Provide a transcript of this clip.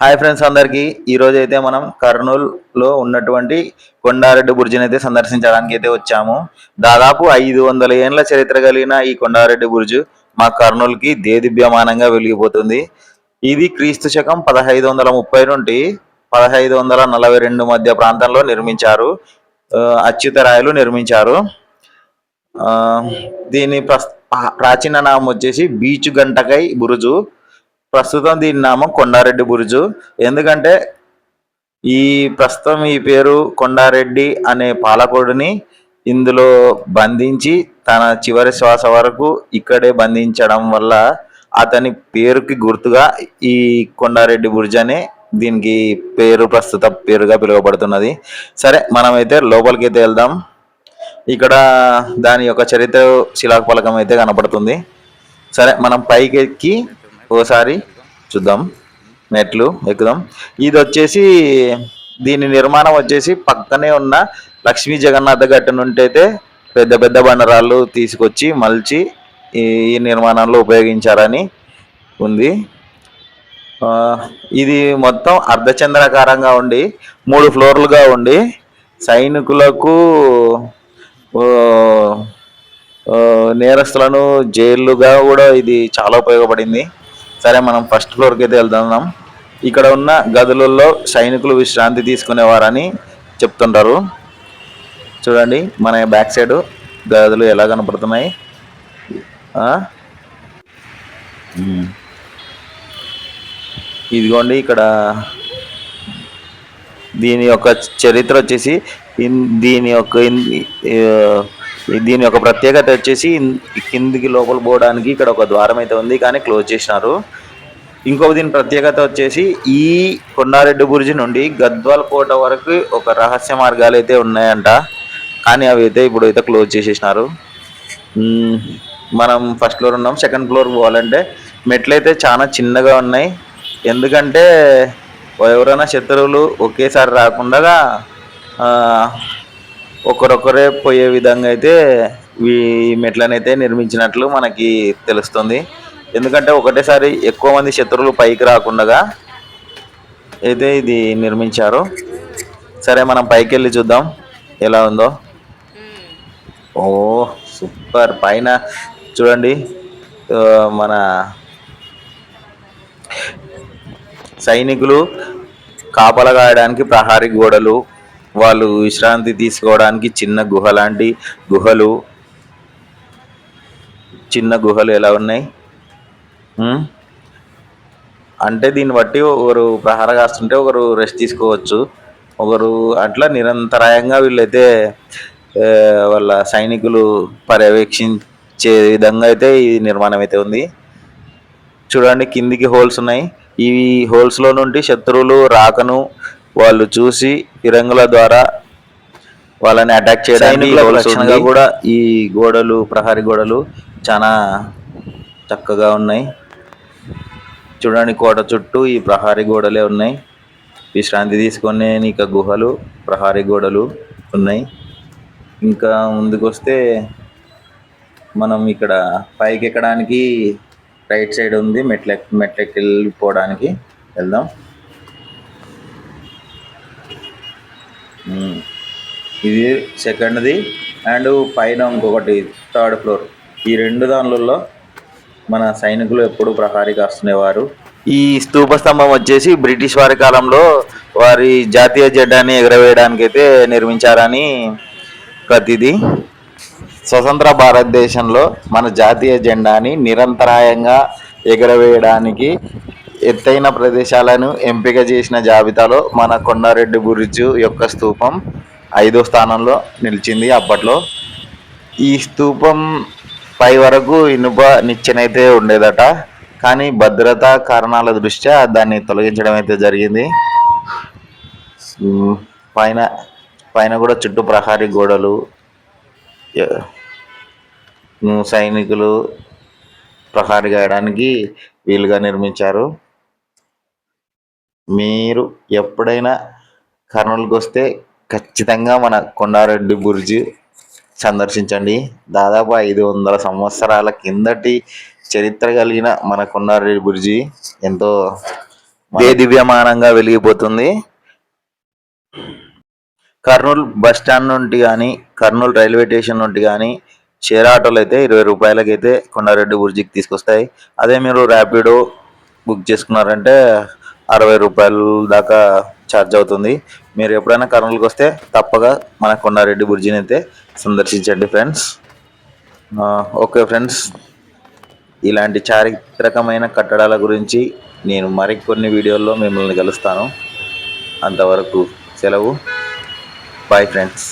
Hi friends అందరికీ ఈరోజు అయితే మనం కర్నూలులో ఉన్నటువంటి కొండారెడ్డి బుర్జిని అయితే సందర్శించడానికి అయితే వచ్చాము. దాదాపు 500 ఏండ్ల చరిత్ర కలిగిన ఈ కొండారెడ్డి బుర్జు మా కర్నూలుకి దేదీప్యమానంగా వెలిగిపోతుంది. ఇది క్రీస్తు శకం 1530 నుండి 1542 మధ్య ప్రాంతంలో నిర్మించారు. అచ్యుతరాయలు నిర్మించారు. ఆ, దీని ప్రాచీన నామం వచ్చేసి బీచు గంటకై బురుజు. ప్రస్తుతం దీని నామం కొండారెడ్డి బురుజు. ఎందుకంటే ఈ ప్రస్తుతం ఈ పేరు కొండారెడ్డి అనే పాలకుడిని ఇందులో బంధించి తన చివరి శ్వాస వరకు ఇక్కడే బంధించడం వల్ల అతని పేరుకి గుర్తుగా ఈ కొండారెడ్డి బుర్జ్ అనే దీనికి ప్రస్తుత పేరుగా పిలువబడుతున్నది. సరే మనమైతే లోపలికి అయితే వెళ్దాం. ఇక్కడ దాని యొక్క చరిత్ర శిలాఫలకం అయితే కనపడుతుంది. సరే మనం పైకి ఎక్కి ఓసారి చూద్దాం, మెట్లు ఎక్కుదాం. ఇది వచ్చేసి దీని నిర్మాణం వచ్చేసి పక్కనే ఉన్న లక్ష్మీ జగన్నాథ గట్టు నుండి అయితే పెద్ద పెద్ద బండరాళ్ళు తీసుకొచ్చి మలిచి ఈ నిర్మాణంలో ఉపయోగించారని ఉంది. ఇది మొత్తం అర్ధచంద్రాకారంగా ఉండి 3 ఫ్లోర్లుగా ఉండి సైనికులకు నేరస్తులను జైలుగా కూడా ఇది చాలా ఉపయోగపడింది. సరే మనం ఫస్ట్ ఫ్లోర్కి అయితే వెళ్తున్నాం. ఇక్కడ ఉన్న గదులలో సైనికులు విశ్రాంతి తీసుకునేవారని చెప్తుంటారు. చూడండి మన బ్యాక్ సైడ్ గదులు ఎలా కనపడుతున్నాయి. ఇదిగోండి ఇక్కడ దీని యొక్క చరిత్ర వచ్చేసి దీని యొక్క ప్రత్యేకత వచ్చేసి కిందికి లోపల పోవడానికి ఇక్కడ ఒక ద్వారం అయితే ఉంది, కానీ క్లోజ్ చేసినారు. ఇంకొక దీని ప్రత్యేకత వచ్చేసి ఈ కొండారెడ్డి బుర్జి నుండి గద్వాల్ కోట వరకు ఒక రహస్య మార్గాలు అయితే ఉన్నాయంట, కానీ అవి అయితే ఇప్పుడు అయితే క్లోజ్ చేసేసినారు. మనం ఫస్ట్ ఫ్లోర్ ఉన్నాం. సెకండ్ ఫ్లోర్ పోవాలంటే మెట్లు అయితే చాలా చిన్నగా ఉన్నాయి. ఎందుకంటే ఎవరైనా శత్రువులు ఒకేసారి రాకుండా ఒకరొకరే పోయే విధంగా అయితే ఈ మెట్లనైతే నిర్మించినట్లు మనకి తెలుస్తుంది. ఎందుకంటే ఒకటేసారి ఎక్కువ మంది శత్రువులు పైకి రాకుండా అయితే ఇది నిర్మించారు. సరే మనం పైకి వెళ్ళి చూద్దాం ఎలా ఉందో. ఓ సూపర్! పైన చూడండి మన సైనికులు కాపలా కాయడానికి ప్రహారీ గోడలు, వాళ్ళు విశ్రాంతి తీసుకోవడానికి చిన్న గుహలు ఎలా ఉన్నాయి అంటే దీన్ని బట్టి ఒకరు ప్రహార కాస్తుంటే ఒకరు రెస్ట్ తీసుకోవచ్చు. ఒకరు అట్లా నిరంతరాయంగా వీళ్ళైతే వాళ్ళ సైనికులు పర్యవేక్షించే విధంగా అయితే ఈ నిర్మాణం అయితే ఉంది. చూడండి కిందికి హోల్స్ ఉన్నాయి. ఈ హోల్స్లో నుండి శత్రువులు రాకను వాళ్ళు చూసి ఫిరంగుల ద్వారా వాళ్ళని అటాక్ చేయడానికి కూడా ఈ గోడలు, ప్రహరీ గోడలు చాలా చక్కగా ఉన్నాయి. చూడండి కోట చుట్టూ ఈ ప్రహరీ గోడలే ఉన్నాయి. విశ్రాంతి తీసుకునే ఇక గుహలు, ప్రహరీ గోడలు ఉన్నాయి. ఇంకా ముందుకు వస్తే మనం ఇక్కడ పైకి ఎక్కడానికి రైట్ సైడ్ ఉంది, మెట్లెక్కి వెళ్ళిపోవడానికి వెళ్దాం. ఇది సెకండ్ది అండ్ పైన ఇంకొకటి థర్డ్ ఫ్లోర్. ఈ 2 దానిలలో మన సైనికులు ఎప్పుడు ప్రహారీ కాస్తునేవారు. ఈ స్తూప స్తంభం వచ్చేసి బ్రిటిష్ వారి కాలంలో వారి జాతీయ జెండాని ఎగరవేయడానికి అయితే నిర్మించారని ప్రతిదీ. స్వతంత్ర భారతదేశంలో మన జాతీయ జెండాని నిరంతరాయంగా ఎగరవేయడానికి ఎత్తైన ప్రదేశాలను ఎంపిక చేసిన జాబితాలో మన కొండారెడ్డి బుర్జ్ యొక్క స్తూపం 5వ స్థానంలో నిలిచింది అప్పట్లో. ఈ స్తూపం పై వరకు ఇనుప నిచ్చెనైతే ఉండేదట, కానీ భద్రతా కారణాల దృష్ట్యా దాన్ని తొలగించడం అయితే జరిగింది. పైన కూడా చుట్టూ ప్రహరీ గోడలు, సైనికులు ప్రహారీ గాయడానికి వీలుగా నిర్మించారు. మీరు ఎప్పుడైనా కర్నూలుకి వస్తే ఖచ్చితంగా మన కొండారెడ్డి బుర్జ్ సందర్శించండి. దాదాపు 500 సంవత్సరాల కిందటి చరిత్ర కలిగిన మన కొండారెడ్డి బుర్జి ఎంతో దివ్యమానంగా వెలిగిపోతుంది. కర్నూలు బస్ స్టాండ్ నుండి కానీ, కర్నూలు రైల్వే స్టేషన్ నుండి కానీ షేర్ ఆటోలు అయితే 20 రూపాయలకి అయితే కొండారెడ్డి బుర్జికి తీసుకొస్తాయి. అదే మీరు ర్యాపిడో బుక్ చేసుకున్నారంటే 60 రూపాయలు దాకా ఛార్జ్ అవుతుంది. మీరు ఎప్పుడైనా కర్నూలుకి వస్తే తప్పగా మన కొండారెడ్డి బుర్జిని అయితే సందర్శించండి ఫ్రెండ్స్. ఓకే ఫ్రెండ్స్, ఇలాంటి చారిత్రకమైన కట్టడాల గురించి నేను మరికొన్ని వీడియోల్లో మిమ్మల్ని కలుస్తాను. అంతవరకు సెలవు. Bye friends.